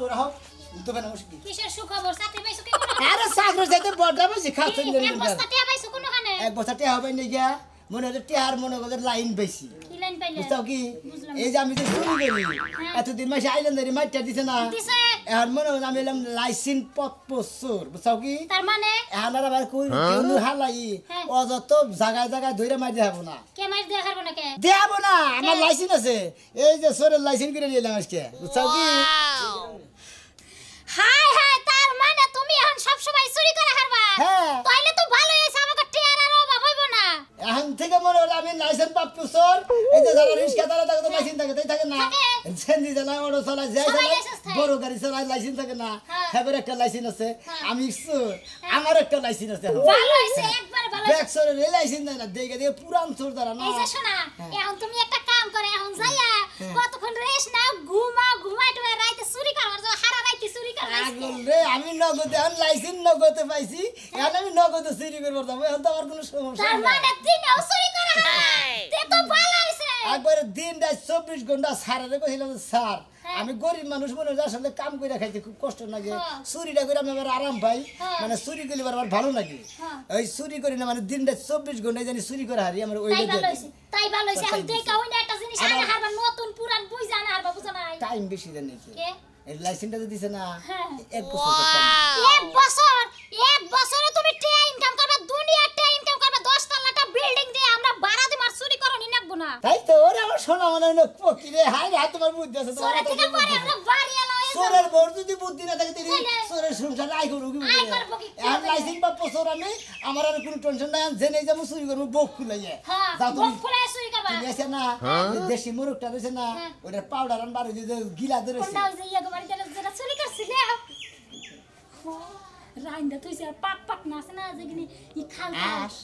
সুখবর হোক দোকানে বসে কি কিসের সুখবর চাকরি পাইছো কি করে আরে চাকরি যাইতে বড়টা বসে খাচ্ছেন এক বস্তা টিয়া পাইছো কোনখানে এক বছর টিয়া হবে না গিয়া মনে হচ্ছে টিয়ার মনে করে লাইন বেশি কি লাইন পাইলে বুঝতাও কি এই যে আমি যে শুরু করি এতদিন মাসে আইলেন ধরে মাইটা দিছে না দিছে এখন মনে হয় আমি এলাম লাইসেন্স পত্র বুঝতাও কি তার মানে এখন আর আবার কই কেউ হালাই অযত জায়গায় জায়গায় ধরে মাই দেখাবো না কে মাইর দেখাবো না কে দেখাবো না আমার লাইসেন্স আছে এই যে সোরের লাইসেন্স করে নিলাম আজকে বুঝতাও কি হাই হাই তার মানে তুমি এখন সব সময় চুরি করে হারবা হ্যাঁ তাইলে তো ভালোই আছে আমাকে টিয়ার আর অভাব হইব না এখন থেকে মনে হলো আমি লাইসেন্স প্রাপ্ত চোর এই যে যারা রিক্সা চালায় তাকে তো লাইসেন্স থাকে তাই থাকে না সেন্দি চালায় অটো চালায় যাই চালায় বড় গাড়ি চালায় লাইসেন্স থাকে না হ্যাঁ একটা লাইসেন্স আছে আমি চোর আমার একটা লাইসেন্স আছে ভালো হইছে একবার ভালো ব্যাক চোরের এই লাইসেন্স নাই না দেখে দিয়ে পুরান চোর দ্বারা না এই যে শোনা এখন তুমি একটা কাম করে এখন যাইয়া কতক্ষণ রেস্ট নাও ঘুমাই টুয়ে রাইতে চুরি করবার যাও হারা রাইতে চুরি করবা আগল রে আমি নগদে এখন লাইসেন্স নগদে পাইছি এখন আমি নগদে চুরি করব যাব এখন তো আমার কোনো সমস্যা তার নাই মানে দিনেও চুরি করে তে তো ভালো হইছে একবার দিন রাত 24 ঘন্টা সারারে কইলাম স্যার আমি গরিব মানুষ মনে হয় আসলে কাম করে খাইতে খুব কষ্ট লাগে চুরিটা করে আমি আবার আরাম পাই মানে চুরি করলে আমার ভালো লাগে ওই চুরি করি না মানে দিন রাত 24 ঘন্টা জানি চুরি করে হারি আমার ওই তাই ভালো হইছে এখন দেখা হইনা একটা জিনিস আগে হারবা নতুন পুরান বুঝা না হারবা বুঝা নাই টাইম বেশি দেন নাকি কে এই লাইসেন্সটা তো দিছে না এক বছর এক বছরে তুমি টিয়া ইনকাম করবা দুনিয়া টিয়া ইনকাম করবা 10 তলাটা বিল্ডিং দিয়ে আমরা ভাড়া দিমার চুরি করনি নাকবো না তাই তো ওরে আমার শোনা মনে হয় পকি রে হাই হাত তোমার বুদ্ধি আছে চোরে থেকে পরে আমরা বাড়ি এলো সোরের বড় যদি বুদ্ধি না থাকে তুই সোরের সংসার আই করু কি আর লাইসেন্স বা পছর আমি আমার আর কোনো টেনশন নাই জেনে যাবো চুরি করব বক খুলাইয়া হ্যাঁ বক খুলাই চুরি করবা তুমি আছে না দেশি মুরগটা রইছে না ওটা পাউডার আন বারো যে গিলা ধরেছে কোনটা ওই যে ইয়া বাড়ি তেল যেটা চুরি করছিলে রাইন্দা তুইছে পাক পাক নাছে না যেগিনি ই খাল আস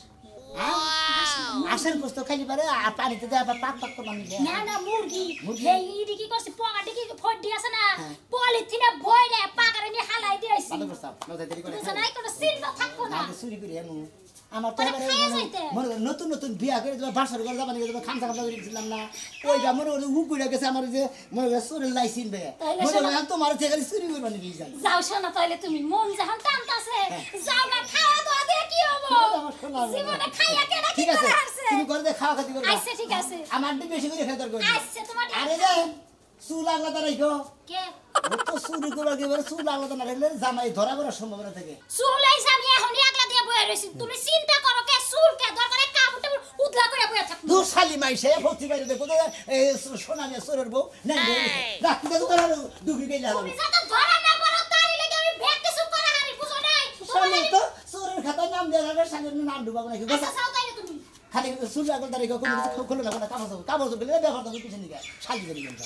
আসেন কষ্ট খালি পারে আর পানিতে দেয়া পাক পাক করে আমি না না মুরগি এই ইডি কি করছে পগাটি কি ফড্ডি আছে না পলিথিনে বইরে পাকারে নি হালাই দিয়েছি ভালো করছাম নজর দেরি করে বুঝছ নাই কোনো চিহ্ন থাকবো না আমি চুরি করি আমি আমার তো মনে নতুন নতুন বিয়া করে তোমার বাসর করে যাবানি তোমার খামসা খামসা করে দিছিলাম না ওইটা মনে হলো উকুড়ে গেছে আমার যে মনে হয় চোরের লাইসেন্স দেয় মনে হয় তোমার থেকে চুরি করবা নাকি যাও শোনা তাহলে তুমি মন যখন টানতাছে যাও না খাওয়া দাওয়া দিয়ে কি হবো জীবনে খাইয়া কেনা কি করে আসছে তুমি করে খাওয়া খাতি করবা আচ্ছা ঠিক আছে আমার দিন বেশি করে খেতে করবে আচ্ছা তোমার আরে রে চুল আলাদা রাখো কে তো চুরি করবা কি বলে চুল আলাদা না রাখলে জামাই ধরা পড়ার সম্ভাবনা থাকে চুল এই আমি এখন একলা দিয়ে বইয়া রইছি তুমি চিন্তা করো কে চুল কে দরকারে কাপড় উদলা করে বইয়া থাকো দু শালি মাইছে ভর্তি বাইরে দেখো তো এই সোনালি সোরের বউ না রাখতে তো ধরা দুবি গইলা তুমি যত ধরা না পারো তারই লাগি আমি ব্যাগ কিছু করা হারি বুঝো নাই সামনে তো সোরের খাতায় নাম দেয়া যাবে সামনে নাম ডুবাবো নাকি আচ্ছা চাও তাইলে তুমি খালি চুল আগল তারিখ কোনো কিছু খোলো না কাপড় গেলে ব্যবহার তো পিছনে দিকে শালি করে গেল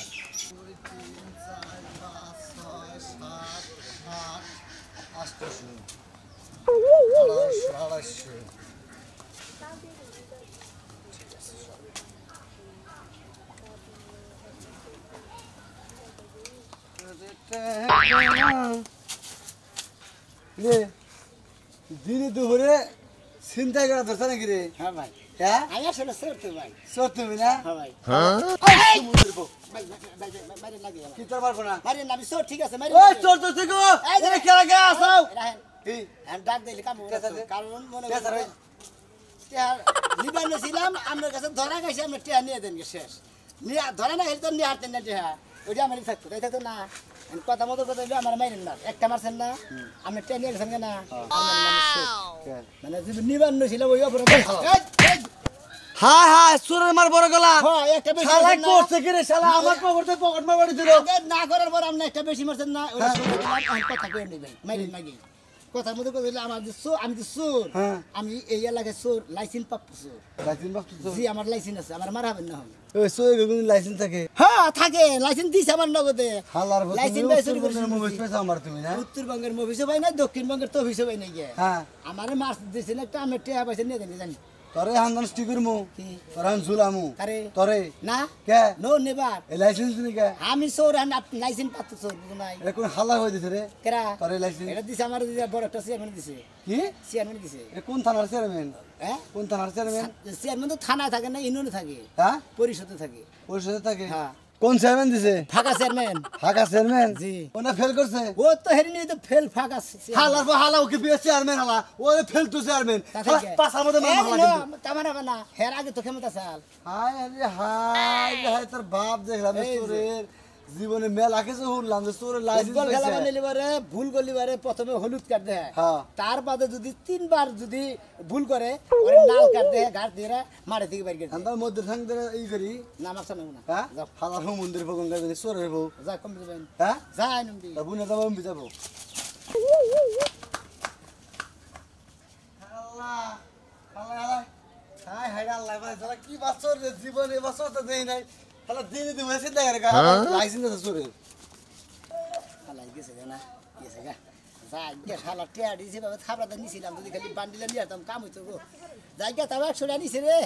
দিনে দুপুরে চিন্তা করা ধরছে নাকি রে? হ্যাঁ ভাই হ্যাঁ আমি আসলে সরতে ভাই চোর তুমি না? হ্যাঁ ভাই মারি লাগে কি তোর পারবো না? মারি না আমি সর ঠিক আছে মারি ওই চোর তো থেকে এরে খেলা গে আসাও কি আমি ডাক দিলে কাম হবে কারণ মনে কে স্যার লিবানো ছিলাম আমার কাছে ধরা গেছে আমরা টিয়া নিয়ে দেন শেষ নিয়ে ধরা না গেলে তো নিয়ে হারতেন না টিয়া ওইটা আমার থাকতো তাই থাকতো না কথা মতো কথা আমার মাইরেন না একটা মারছেন না আপনি টিয়া নিয়ে গেছেন না মানে যদি নিবান্ন ছিল ওই অপরাধ হায় হায় চোরের মার বড় গলা হ্যাঁ একটা বেশি শালা করছে কি রে শালা আমার পকেটে পকেট মার বাড়ি দিল না করার পর আপনি একটা বেশি মারছেন না ওটা কথা কই নেই ভাই মাইরেন মাগি কথার মধ্যে কথা আমার যে চোর আমি যে চোর আমি এই এলাকায় চোর লাইসেন্স প্রাপ্ত চোর লাইসেন্স বাপ তো জি আমার লাইসেন্স আছে আমার মারাবেন না হবে ওই চোর গুলো লাইসেন্স থাকে হ্যাঁ থাকে লাইসেন্স দিছে আমার নগদে হালার লাইসেন্স বসে চুরি করে মুভিস পেছ আমার তুমি না উত্তরবঙ্গের মুভিসও পাই না দক্ষিণবঙ্গের তো অফিসও পাই না গিয়ে হ্যাঁ আমারে মাছ দিছে না একটা আমি টিয়া পয়সা নিয়ে দেন জানি তোরে হান্দান স্টিকার মু কি তোরে হান ঝুলামু আরে তোরে না কে নো নেবার এই লাইসেন্স নি কে আমি চোর আর লাইসেন্স পাচ্ছ চোর বুঝো নাই এটা কোন হালা হই দিছে রে কেরা তোরে লাইসেন্স এটা দিছে আমার বড় একটা চেয়ারম্যান দিছে কি চেয়ারম্যান দিছে এটা কোন থানার চেয়ারম্যান হ্যাঁ কোন থানার চেয়ারম্যান চেয়ারম্যান তো থানায় থাকে না ইউনিয়নে থাকে হ্যাঁ পরিষদে থাকে পরিষদে থাকে হ্যাঁ কোন চেয়ারম্যান দিছে ফাঁকা চেয়ারম্যান ফাঁকা চেয়ারম্যান জি। ওনা ফেল করছে ও তো হেরি নিয়ে তো ফেল ফাঁকা হালা ওকে বিয়ে চেয়ারম্যান হালা ও ফেল তো চেয়ারম্যান পাশার মধ্যে মামা হালা কিন্তু তামানা বানা হের আগে তো ক্ষমতা চাল হায় আরে হায় হায় তোর বাপ দেখলাম এই যে। তোরের জীবনে মেলা কিছু শুনলাম যে তোর লাইসেন্স ফুটবল খেলা পাইছে বানাইলে পারে ভুল করলে পারে প্রথমে হলুদ কার্ড দেয় হ্যাঁ। তার বাদে যদি 3 বার যদি ভুল করে ওরে লাল কার্ড দেয় ঘাট দিয়ে মারে থেকে বাইর করে দেয়। আমরা মধ্যে থাকতে ই করি না মারছ না হ্যাঁ হালার মন্দির ভগন গাবে সোরের বউ যা কম যাবেন হ্যাঁ যাই নম্বি তা বুনে যাবো আমি যাবো আল্লাহ আল্লাহ হায় হায় আল্লাহ ভাই সালা কি বছর রে জীবনে বছর তো দেই নাই শালা দিনে দিনে মেসে দেয় রে লাইসেন্স আছে সোরে শালা গেছে না গেছে গা যা গে শালা টিয়া দিছে বাবা থাবড়াতে নিছিলাম যদি খালি বান্ডিলে নিয়ে যেতাম কাম হইতো গো জায়গা তাও 100 টাকা নিছে রে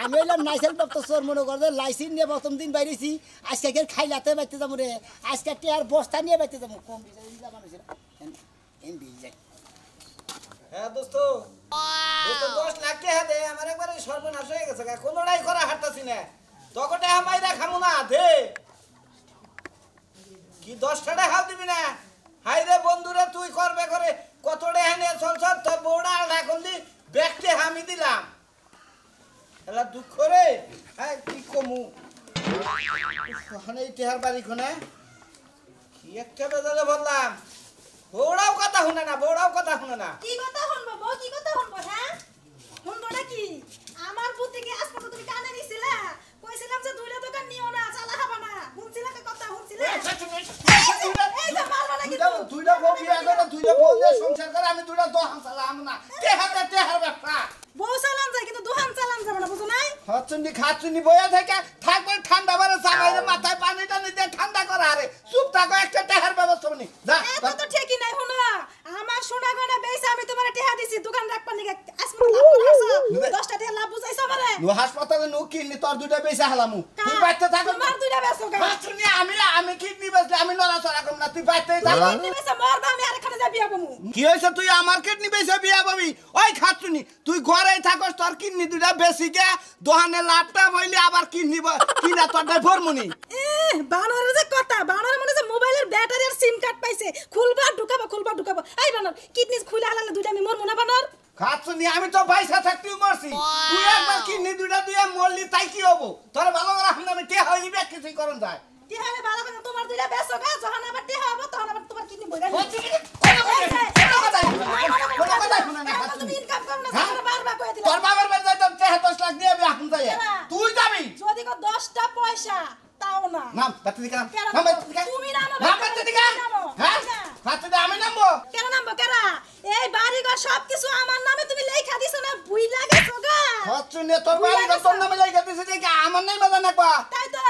আমি হইলাম নাইসেল ডক্টর চোর মনে কর যে লাইসেন্স নিয়ে প্রথম দিন বাইরেছি আজকে কে খাইলাতে বাইতে যাবো রে আজকে টিয়ার বস্তা নিয়ে বাইতে যাবো কম দিছে যাবা নিছে এন দি যাই হ্যাঁ দোস্ত দোস্ত 10 লাখ টাকা দে আমার একবারে সর্বনাশ হয়ে গেছে কোনোটাই করা হাঁটতাছি না তোকে টাকা মাইরা খামু না দে কি 10 টাকা খাও দিবি না হাই রে বন্ধুরে তুই করবে করে কত টাকা নিয়ে চলছ তোর বউড়া আলটা করলি ব্যাগটে আমি দিলাম এলা দুঃখ রে হ্যাঁ কি কমু ওখানে ইতিহার বাড়ি খনে কি একটা বেজালে বললাম বউড়াও কথা শুনে না বউড়াও কথা শুনে না কি কথা শুনবো বউ কি কথা শুনবো হ্যাঁ শুনবো নাকি আমার বুদ্ধিকে আজ পর্যন্ত তুমি কানে নিছিলা কইছিলাম যে দুইটা দোকান নিও না চালা খাবা না শুনছিলা কি কথা শুনছিলা এই যে মারবা নাকি দুইটা বউ বিয়া করে দুইটা বউ দিয়ে সংসার করে আমি দুইটা দোহান চালাম না তেহার ব্যবসা বউ চালান যায় কিন্তু দোকান চালান যাবে না বুঝো নাই হচ্ছুনি খাচ্ছুনি বইয়া থেকে থাকবে ঠান্ডা বারে চালাইরে মাথায় পানি টানি দিয়ে ঠান্ডা করা আরে চুপ থাকো একটা তেহার ব্যবস্থা নি যা এটা তো ঠিকই নাই শুনো আমার সোনা গয়না বেচে আমি তোমারে টেহা দিছি দোকান রাখবা নিকে আজকে লাভ করে আসো 10 টাকা লাভ বুঝাইছো আমারে নু হাসপাতালে নু কিডনি তোর দুইটা বেশি হালামু তুই বাইতে থাকো তোমার দুইটা বেচো গা হাসছুনি আমি কিডনি বেচলে আমি নড়াচড়া করব না তুই বাইতে থাক তুমি বেচে মরবা আমি আরেকখানে যা বিয়া করমু কি হইছে তুই আমার কিডনি বেচে বিয়া পাবি ওই খাচ্ছুনি তুই ঘরেই থাকস তোর কিডনি দুইটা বেশি গে দোহানে লাভটা হইলে আবার কিডনি কিনা তোরটা ভরমুনি বানরের যে কথা বানরের মনে যে মোবাইলের ব্যাটারি আর সিম কার্ড পাইছে খুলবা ঢুকাবো এই বানর কিডনি খুলে হালালে দুইটা আমি মরমু না বানর খাচ্ছুনি আমি তো পয়সা থাকতেও মরছি তুই একবার কিডনি দুইটা দিয়ে মরলি তাই কি হবো তোর ভালো করে আমি কে হইলি ব্যাগ কিছুই করন যায় টিহারে ভালো করে তোমার দুইটা বেচো গা যখন আবার টিহা হবে তখন আবার তোমার কিডনি বইরা তুমি ইনকাম করো না তোমার বারবার কই দিলাম তোর বাবার বাড়ি যাইতাম 10 লাখ দিয়ে আমি এখন যাই তুই যাবি যদি কো 10টা পয়সা তাও না নাম বাতি দিকা কেন নাম নামবো? বাতি দিকা তুমি নামো, নাম বাতি বাতি দিকা নামো। হ্যাঁ আচ্ছা। বাতি দে আমি নামবো কেন নামবো কেরা এই বাড়ি ঘর সবকিছু আমার নামে তুমি লেখা দিছো না বুই লাগেছো গা খাচ্ছুনি তোর বাড়ি তোর নামে লাগা দিছে যে আমার নাই বাজা নাকবা তাই তো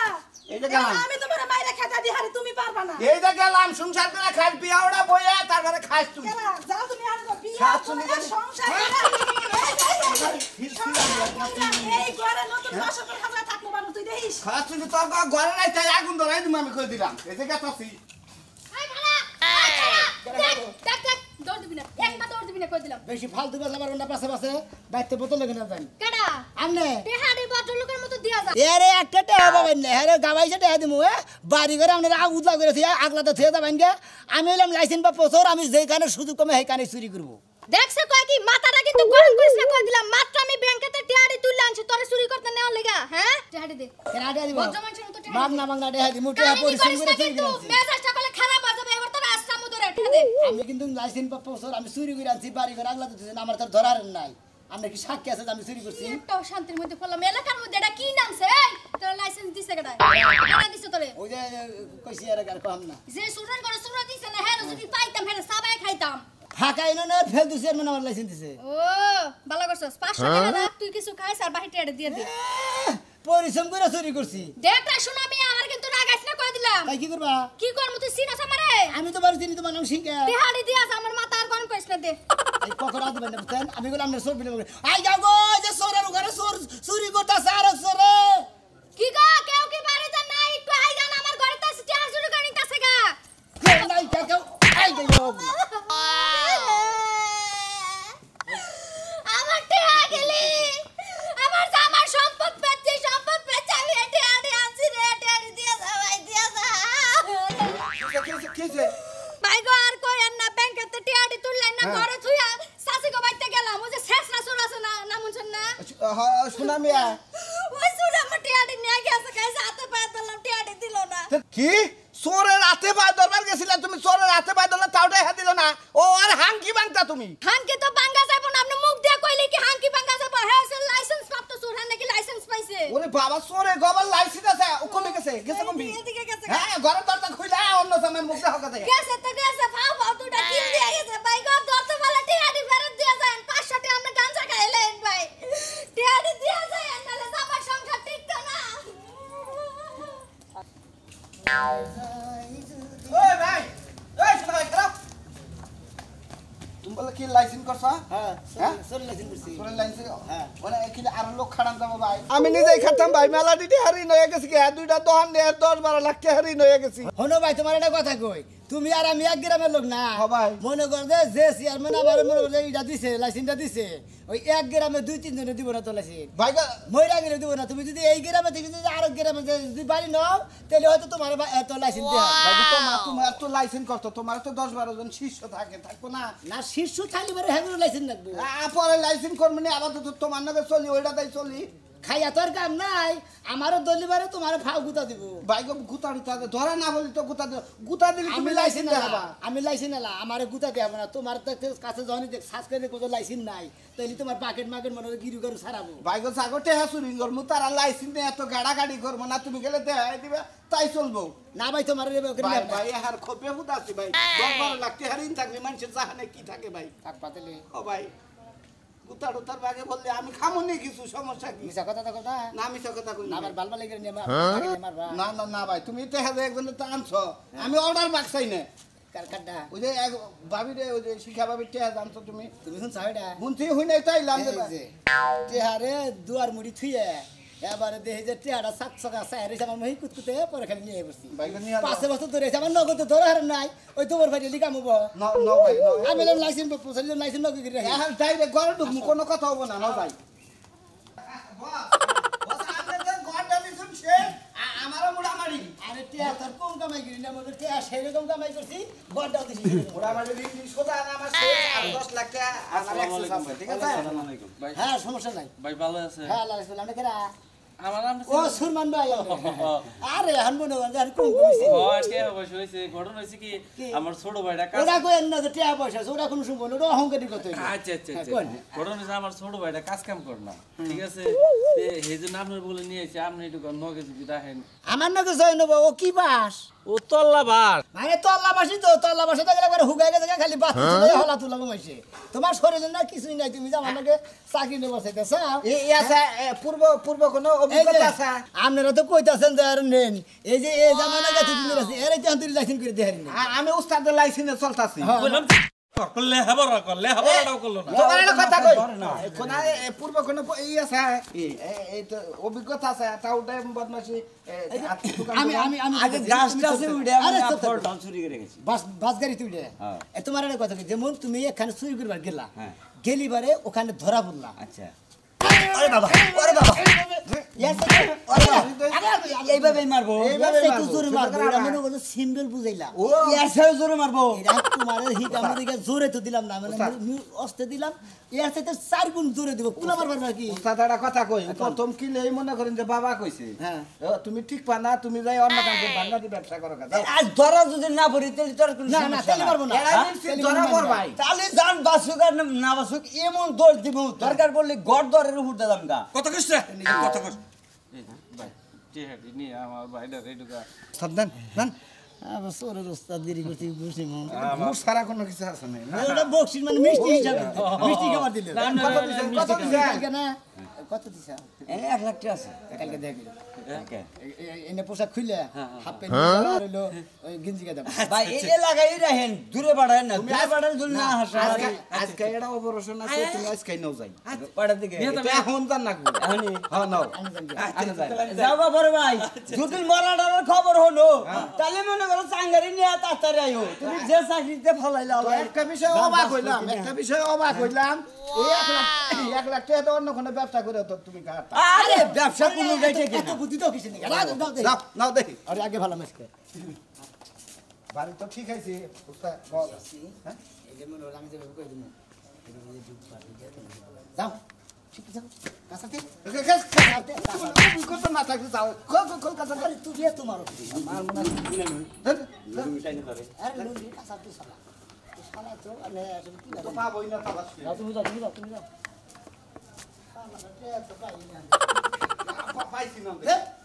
এই যে গেলাম। আমি তোমার মাইরা খেতা দি হারি তুমি পারবা না এই যে গেলাম সংসার করে খাই বিয়াওড়া বইয়া তারপরে খাইছ তুই কেরা যাও তুমি আর বিয়া খাচ্ছুনি করে জানি। সংসার এই ঘরে নতুন বছর খাজা থাকবো বানু তুই দেখিস খাচ্ছুনি তোর ঘরে নাই তাই আগুন ধরাই দিম আমি কই দিলাম এই যে গেছাছি দেখ দৌড় দিবি না একটা দৌড় দিবি না কই দিলাম বেশি ফালতু বেলা পারবেন না পাশে পাশে বাইতে বোতল লেগে না যান কেডা আমনে টেহাড়ি বটলুকের মতো দিয়া যা এরে একটা টেহা পাবেন না হ্যাঁ গাবাইছে টেহা দিমু বাড়ি করে আপনারা উদলা করে থিয়া আগলাতে থিয়া যাবেন গে আমি হইলাম লাইসেন্স বা প্রচুর আমি যেখানে সুযোগ কমে সেইখানে চুরি করবো দেখছে কয় কি মাথাটা কিন্তু গরম করিস না কই দিলাম মাত্র আমি ব্যাংকেতে টেহাড়ি তুলে আনছি তোরে চুরি করতে নেওয়া লাগা হ্যাঁ টেহাড়ি দে কেনা টেহা দিব ভদ্র মানুষের মতো টেহাড়ি মাগনা মাগনা টেহা দিমু টেহা কাহিনী পরিশ্রম করিস করে না চুরি কিন্তু করে আনছি। মেজাজটা কলে খারাপ হয়ে যাবে এবার তোর আশ্রাম ধরে টেহা দে আমি কিন্তু লাইসেন্স বা প্রচুর আমি চুরি করে আনছি বাড়ি করে আগলাতে থিয়েছেন আমার তোর ধরার নাই আমরা কি সাক্ষী আছে যে আমি চুরি করছি একটা শান্তির মধ্যে পড়লাম এলাকার মধ্যে এটা কি নামছে এই তোর লাইসেন্স দিছে কেডা কেডা দিছে তোরে ওই যে কইছি আর কম না যে সুরন করে সুরন দিছে না হ্যাঁ যদি পাইতাম হ্যাঁ সবাই খাইতাম ফাঁকা এনে না ফেল দিছে মানে আমার লাইসেন্স দিছে ও ভালো করছস 500 টাকা রাখ তুই কিছু খাইছ আর বাহিরে এটা দিয়ে দে পরিশ্রম করে চুরি করছি দেখটা শুনো আমি আমার কিন্তু রাগাইছ না কই দিলাম তাই কি করবা কি করব তুই সিনাস আমারে আমি তো বাড়ি চিনি তোমার নাম সিংকা তেহাড়ি দিয়াছ আমার মাথা আর গরম করিস না দে এই পকড়া দিবেন না বুঝছেন আমি বললাম না সোর বিলে আই যাও গো যে সোরের ঘরে সোর চুরি করতাছে আর সোরে কি গো কেউ কি বাড়িতে নাই একটু আই জান আমার ঘরে তো স্টার শুরু করে নিতাছে গা কেউ নাই কেউ আই যাও আমার টেহা গেলি আমার জামার সম্পদ পেয়েছি সম্পদ পেয়েছি আমি টেহাড়ি আনছি রে টেহাড়ি দিয়ে যাওয়াই হইছে ভাই গো আর কইেন না ব্যাংকেতে টিয়াডি তুললেন না ঘরে থুইয়া সাসি গো বাইতে গেলাম ওই যে শেষ রাসুল আছে না নামুনছেন না শোনা মিয়া ওই সুরে আমার টিয়াডি নিয়ে গেছে কাইছে হাতে পায়ে দিলাম টিয়াডি দিল না কি চোরের হাতে পায়ে দরবার গেছিলা তুমি চোরের হাতে পায়ে দরবার তাওটাই হাত দিল না ও আর হাঙ্কি বাংতা তুমি হাঙ্কি তো বাঙ্গা যাইব না আপনি মুখ দিয়ে কইলে কি হাঙ্কি বাঙ্গা যাব হ্যাঁ লাইসেন্স প্রাপ্ত চোর হ্যাঁ নাকি লাইসেন্স পাইছে ওরে বাবা চোরে গবার লাইসেন্স আছে ও কমে গেছে গেছে কমবি এদিকে গেছে হ্যাঁ ঘরের দরজা খুইলা অন্য সময় মুখ দেখা কথা গেছে তো গেছে ফাও ফাও দুটা কিল দিয়ে গেছে ভাই গো দরতে বলে টিয়াডি ফেরত দিয়ে যান 500 টাকা আমরা গাঞ্জা খাইলেন ভাই টিয়াডি দিয়ে যান নালে আমার সংসার টিকতো না ওই ভাই এই শোনা ভাই খারাপ তুমি বলে কি লাইসেন্স করছো হ্যাঁ হ্যাঁ? চলে লাইছেন করছি চোরের লাইসেন্স হ্যাঁ। মানে কি আর লোক খাড়ান যাবো ভাই আমি নিজেই খাতাম ভাই মেলা দিতে হারি নয়ে গেছি কি দুইটা দোকান নিয়ে 10-12 লাখ টাকা হারি নয়ে গেছি হনো ভাই তোমার একটা কথা কই তুমি আর আমি এক গ্রামের লোক না হ্যাঁ ভাই। মনে কর যে চেয়ারম্যান আমার মনে কর যে এটা দিছে লাইসেন্সটা দিছে ওই এক গ্রামে 2-3 জনে দিব না তো লাইসেন্স ভাই মইরা গেলে দিব না তুমি যদি এই গ্রামে থেকে যদি আরো গ্রামে যদি বাড়ি নাও তাহলে হয়তো তোমার এত লাইসেন্স দেয়া ভাই তোমার তো লাইসেন্স করতো তোমার তো 10-12 জন শিষ্য থাকে থাকবো না না শীর্ষ থাকলে পরে হ্যাঁ লাইসেন্স লাগবে পরে লাইসেন্স করবো না আবার তো তোমার নামে চলি ওইটা তাই চলি খাইয়া তোর কাম নাই আমারও দলিবারে তোমার ফাও গুতা দিব ভাই গুতা টুতা ধরা না বলি তো গুতা দিলে আমি তুমি লাইসেন্স লাইসেন্স দেখাবা আমি লাইসেন্স এলা আমারে গুতা দেব না তোমার তো কাছে জনি সার্চ করে কোন লাইসেন্স নাই তাইলে তোমার পাকেট মার্কেট মনে হয় গিরু গরু ছাড়াবো ভাই গো সাগরতে হ্যাঁ চুরি করবো তারা লাইসেন্স নিয়ে এত গাড়াগাড়ি করবো না তুমি গেলে দেখাই দিবে তাই চলবো না ভাই তোমার ভাই ভাই হার খোপে হুদ আছে ভাই 10-12 লাখ টাকা হারিন থাকলে মানুষের জাহানে কি থাকে ভাই থাক পাতলে ও ভাই গুতা টুতার বাগে বললে আমি খামো নি কিছু সমস্যা কি মিছা কথা তো কথা না আমি সে কথা কই না না আমার বালবা লেগে নিয়ে মারবা না না না ভাই তুমি তো হাজার একজনের তো আনছো আমি অর্ডার বাক্সাই না কারকাটা ওই যে এক ভাবি রে ওই যে শিখা ভাবির টেহা জানছো তুমি তুমি শুন সাইডা বুনছি হই নাই তাই লাম এই যে টেহারে দুয়ার মুড়ি থুইয়ে এবারে দেখি যে টেহাটা সাত সকা সাইরে আমার মহি কুতকুতে পরে খালি নিয়ে বসছি ভাই গো নিয়া 5 বছর ধরে আমার নগদ ধরে হার নাই ওই তোমার ভাই লিখা মুব ন ন ভাই ন আমি লাইসেন্স পছন্দ লাইসেন্স নগদ করে রাখি এখন ডাইরেক্ট ঘরে ঢুকমু কোনো কথা হবো না না ভাই আমারও মুড়ামারি আরে টেহা তোর কম কামাই করি না মনে টেহা সেরকম কামাই করছি বড়টাও দিছি মুড়ামারি দিন সোজা আমার 10 লাখ টাকা আমার অ্যাক্সেস আছে ঠিক আছে ভাই হ্যাঁ সমস্যা নাই ভাই ভালো আছে হ্যাঁ আল্লাহ রাসূল আমরা কেরা আমার নাম ও সুরমান ভাই আরে হানবো না আর কম কমিছি টিয়া বয়স হয়েছে ঘটনা হয়েছে কি আমার ছোট ভাইটা ওরা কই না যে টেহা পয়সা ওরা কোন শুনবো না ওরা অহংকারী কত আচ্ছা আচ্ছা হ্যাঁ, আচ্ছা কোন? ঘটনা হয়েছে আমার ছোট ভাইটা কাজ কাম করে না ঠিক আছে এই জন্য আপনার বলে নিয়ে এসে আপনি একটু নগে যদি রাখেন আমার নাকি জয় নেবো ও কি বাস ও তল্লা বার মানে তল্লাবাসী তো তল্লাবাসী তো গেলে হুগাই গেছে খালি বাস হলা তুলা কমাইছে তোমার শরীরে না কিছুই নাই তুমি যে আমার নাকি চাকরি নেবো চাইতেছ এই আছে পূর্ব পূর্ব কোনো অভিজ্ঞতা আছে আপনারা তো কইতাছেন যে আর নেন এই যে এই জামানা গেছে তুমি আছে এর তো তুই লাইসেন্স করে দেহারি না আমি উস্তাদের লাইসেন্সে চলতাছি বললাম করলে হাবরাটাও করলো না তোমার একটা কথা কই কোন পূর্ব কোনো ই আছে এই তো অভিজ্ঞতা আছে তাওটা বদমাশি আমি আমি আমি আগে গাছটা আছে উড়ে আমি ফলটা চুরি করে গেছি বাস বাস গাড়ি তুই হ্যাঁ। তোমার একটা কথা কি যেমন তুমি এখানে চুরি করবার গেলা হ্যাঁ। গেলিবারে ওখানে ধরা পড়লা আচ্ছা আরে বাবা আরে বাবা এইভাবে মারবো এইভাবে একটু জোরে মারবো এটা মনে করছো সিম্বল বুঝাইলা ও এসে জোরে মারবো এটা তোমার হিকামো দিকে জোরে তো দিলাম না মানে অস্তে দিলাম এর সাথে 4 গুণ জোরে দিব কুলা মারবার না কি উস্তাদ একটা কথা কই প্রথম কি লই মনে করেন যে বাবা কইছে হ্যাঁ। তুমি ঠিক পা না তুমি যাই অন্য কাম করে বান্না দি ব্যবসা করো কাজ আজ ধরা যদি না পড়ি তাহলে তোর কোনো না না সমস্যা তেলে পারবো না এরা নিশ্চিত ধরা পড়বাই তাহলে জান বাসুক আর না বাসুক এমন দোষ দিব দরকার পড়লে গড় দরের উপর দিলাম গা কত কষ্ট কত কষ্ট ভাই টিহাটি নিয়ে আমার ভাইটা রেডুকা সাবধান জান আবার সোরের ওস্তাদ দেরি করতে বসে মন মুখ সারা কোনো কিছু আছে না ওটা বক্সিস মানে মিষ্টি হিসাবে মিষ্টি খাবার দিলে কত দিছেন কত দিছেন কালকে না কত দিছা এই 1 লাখ টাকা আছে কালকে দেখলে ওকে এনে পোশাক খুলে হাফ প্যান্ট হলো ওই গেঞ্জি গাদা ভাই এই লাগাই রাখেন দূরে বাড়ায় না দূরে বাড়ার জন্য না হাসা আজকে এটা অপারেশন আছে তুমি আজকে নাও যাই পাড়ার দিকে এটা এখন জান না এখনই হ্যাঁ নাও যাও বাবরে ভাই যদি মরাটার খবর হলো তাহলে মনে করো চাঙ্গারি নিয়ে তাড়াতাড়ি আইও তুমি যে চাকরিতে ফলাইলা তো একটা বিষয় অবাক হইলাম এই 1 লাখ টাকা তো অন্য কোনো ব্যবসা করে তো তুমি কাটা আরে ব্যবসা কোনো যাইতে কি এত বুদ্ধি তো কিছু নেই নাও নাও দেখি আরে আগে ভালো মেসকে বাড়ি তো ঠিক আছে উস্তাদ বল হ্যাঁ এই যে মনে হলো আমি যে কই দিমু যাও ঠিক আছে কাছাতে কত না থাকতে যাও কল কাছে আরে তুই দিয়ে তোমার আমার মনে হয় দিলে নই আরে লুঙ্গি কাছাতে শালা শালা তো মানে আসলে কি তো পাবই না তালাশ যাও তুমি যাও তুমি যাও শালা তো পাই না পাইছি না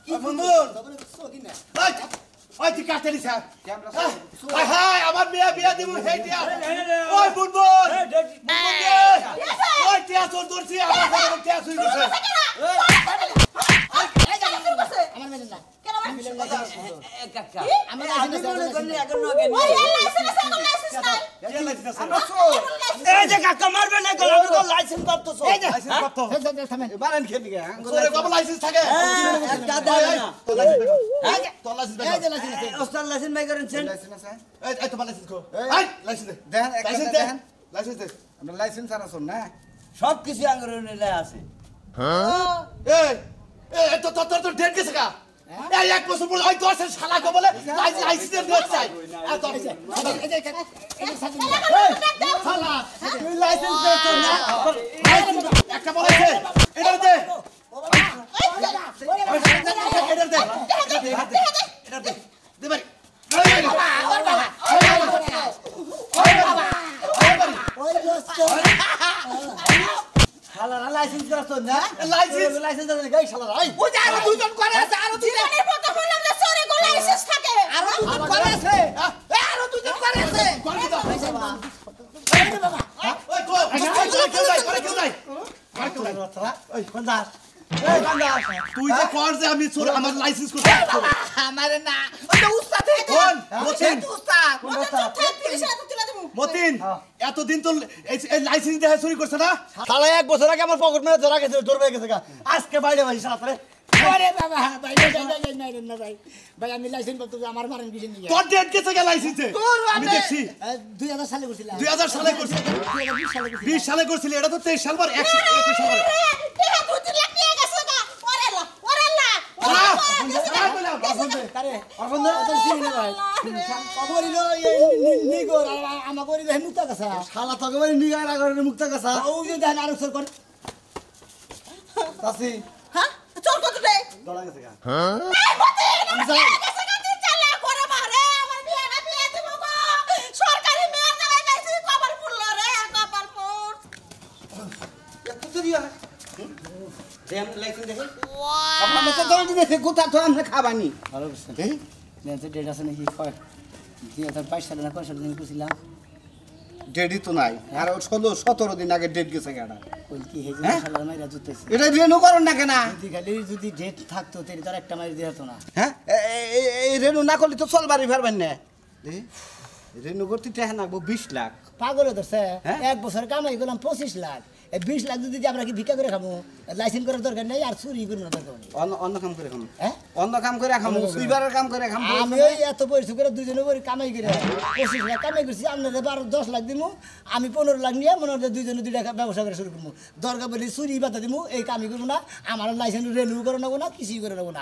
কি বন্ধুর তখন সকি না ওই তুই কাটতে দিছ হাই হাই আমার বিয়া দিব হেই দিয়া ওই বুনবুন ওই টিয়া তোর দর্শি আমার ঘরে টিয়া শুই গেছে আমার মেয়ে না কেন কাকা আমার আমি মনে করি এখন নগে ওই লাইসেন্স নাই এই যে কাকা মারবে না গলা আমি তো লাইসেন্স করতেছো এই যে লাইসেন্স কত থামেন বারেন খেয়ে দিকে তোরে কবে লাইসেন্স থাকে একটা দেন না তোর লাইসেন্স বের তোর লাইসেন্স বের এই যে লাইসেন্স ওস্তাদ লাইসেন্স বাই করেন লাইসেন্স আছে এই তোমার লাইসেন্স কো এই লাইসেন্স দে দেন লাইসেন্স দে লাইসেন্স দে আমরা লাইসেন্স আর শুন না সব কিছু আঙ্গুরে নিলে আছে এই এই তো ডেট গেছে কা এই এক বছর পর ওই তোর শালা কো বলে লাইসেন্স ডেট চাই আর তোর এই যে শালা তুই লাইসেন্স দে তো না একটা বলেছে এটা দে এটা দে এটা দে দে ভাই ওই দোস্ত শালারা লাইসেন্স করছো না লাইসেন্স লাইসেন্স আছে গাই শালারা এই ওই যে আরো দুজন করে আছে আরো দুজন জীবনের কথা বললাম যে সরি গো লাইসেন্স থাকে আরো দুজন করে আছে আরো দুজন করে আছে করে দাও ওই তো কেউ যাই করে কেউ যাই ওই কোনদাস তুই যে কর যে আমি চোর আমার লাইসেন্স করতে আমারে না ওই যে উস্তাদ কোন মতিন উস্তাদ উস্তাদ পুলিশে তো তুলে দেবো মতিন এতদিন তো এই লাইসেন্স দেখে চুরি করছে না শালা এক বছর আগে আমার পকেট মেরে ধরা গেছে দৌড় গেছে গা আজকে বাইরে বাইরে শালা তোরে আরে বাবা ভাই না ভাই ভাই আমি লাইসেন্স করতে আমার মারেন কিছু নিয়ে তোর ডেট গেছে গে লাইসেন্সে আমি দেখছি 2000 সালে করছিলাম 2000 সালে করছিস 20 সালে করছিলি এটা তো 23 সাল পর 21 সাল পরে টিয়া 2 লাখ নিয়ে গেছে গা ওরে লা আরে অরবন্ধ তো চিনি না ভাই কবরিল নিগর আমা করি দেহ মুক্তা কাছা শালা তোকে বাড়ি নিগার আগরে মুক্ত কাছা ও যে দেন আর সর কর তাসি হ্যাঁ চল কত রে দড়া গেছে গা এই মতে আমি যাই গেছে গা তুই চালা করে মারে আমার বিয়ে না বিয়ে দেব গো সরকারি মেয়র জায়গায় পাইছি কপাল ফুললো রে কপাল ফুল এত দেরি হয় দেম লাইসেন্স দেখে আপনার মতো দড়া দিতে গোটা তো আমরা খাবানি ভালো বুঝছেন নেন তো ডেট আছে নাকি কয় 2022 সালে না কয় সালে দিন করছিলাম ডেটই তো নাই আর 16-17 দিন আগে ডেট গেছে গাড়া কই কি হেজে শালা মাইরা জুতেছে এটা রেনু করুন না কেন যদি খালি যদি ডেট থাকতো তেরি তার একটা মাইর দিত না হ্যাঁ এই রেনু না করলে তো চলবারই পারবেন না রেনু করতে টাকা লাগবো 20 লাখ পাগল ধরছে হ্যাঁ? এক বছর কামাই করলাম 25 লাখ এই 20 লাখ যদি আমরা কি ভিক্ষা করে খাবো লাইসেন্স করার দরকার নেই আর চুরি করবো না দরকার নেই অন্য কাম করে খামু হ্যাঁ অন্য কাম করে খামু সুইবারের কাম করে খামু আমি ওই এত পরিশ্রম করে দুজনে করে কামাই করে 25 লাখ কামাই করছি আপনাদের 10 লাখ দিমু আমি 15 লাখ নিয়ে মনে হয় দুজনে দুইটা ব্যবসা করে শুরু করবো দরকার বলি চুরি বাধা দিমু এই কামই করবো না আমার লাইসেন্স রেনিউ করে নেবো না কিছুই করে নেবো না